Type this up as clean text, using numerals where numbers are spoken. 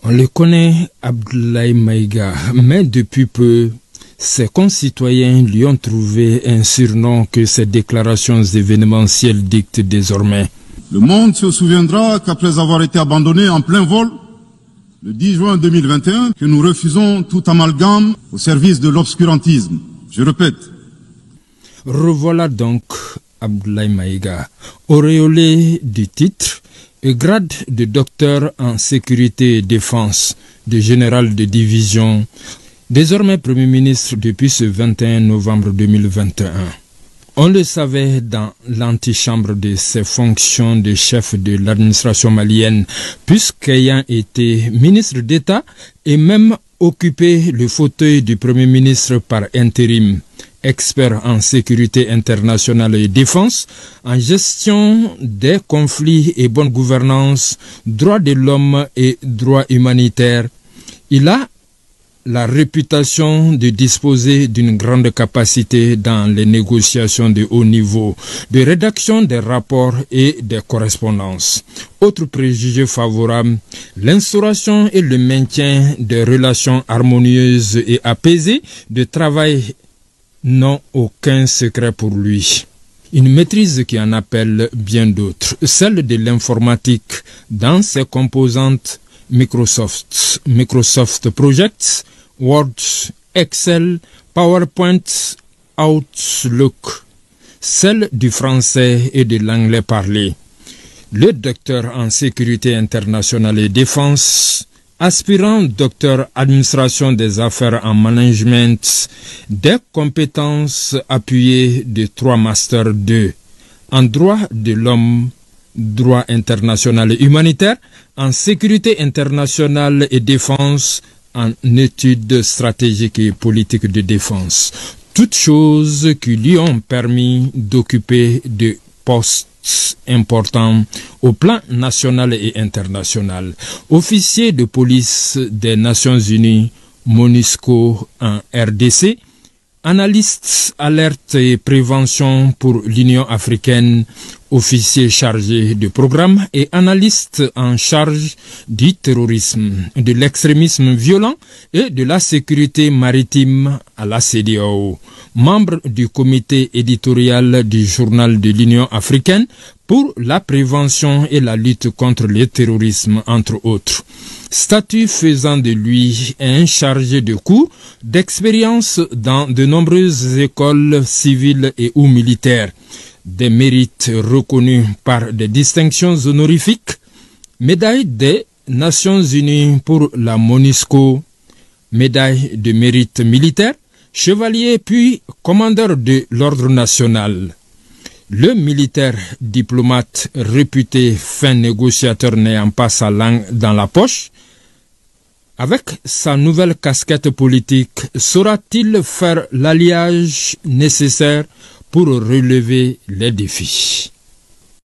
On le connaît, Abdoulaye Maïga, mais depuis peu, ses concitoyens lui ont trouvé un surnom que ses déclarations événementielles dictent désormais. Le monde se souviendra qu'après avoir été abandonné en plein vol, le 10 juin 2021, que nous refusons tout amalgame au service de l'obscurantisme. Je répète. Revoilà donc Abdoulaye Maïga, auréolé du titre et grade de docteur en sécurité et défense, de général de division, désormais Premier ministre depuis ce 21 novembre 2021. On le savait dans l'antichambre de ses fonctions de chef de l'administration malienne, puisqu'ayant été ministre d'État et même occupé le fauteuil du Premier ministre par intérim, expert en sécurité internationale et défense, en gestion des conflits et bonne gouvernance, droits de l'homme et droits humanitaires. Il a la réputation de disposer d'une grande capacité dans les négociations de haut niveau, de rédaction des rapports et des correspondances. Autre préjugé favorable, l'instauration et le maintien des relations harmonieuses et apaisées de travail n'ont aucun secret pour lui. Une maîtrise qui en appelle bien d'autres, celle de l'informatique dans ses composantes Microsoft Projects, Word, Excel, PowerPoint, Outlook, celle du français et de l'anglais parlé. Le docteur en sécurité internationale et défense, aspirant docteur administration des affaires en management, des compétences appuyées de 3 masters 2 en droit de l'homme, droit international et humanitaire, en sécurité internationale et défense, en études stratégiques et politiques de défense. Toutes choses qui lui ont permis d'occuper des postes importants au plan national et international. Officier de police des Nations Unies, MONUSCO en RDC, analyste alerte et prévention pour l'Union africaine, officier chargé de programme et analyste en charge du terrorisme, de l'extrémisme violent et de la sécurité maritime à la CEDEAO, membre du comité éditorial du journal de l'Union africaine pour la prévention et la lutte contre le terrorisme, entre autres. Statut faisant de lui un chargé de cours d'expérience dans de nombreuses écoles civiles et ou militaires, des mérites reconnus par des distinctions honorifiques, médaille des Nations Unies pour la MONUSCO, médaille de mérite militaire, chevalier puis commandeur de l'ordre national. Le militaire diplomate réputé fin négociateur n'ayant pas sa langue dans la poche, avec sa nouvelle casquette politique, saura-t-il faire l'alliage nécessaire pour relever les défis?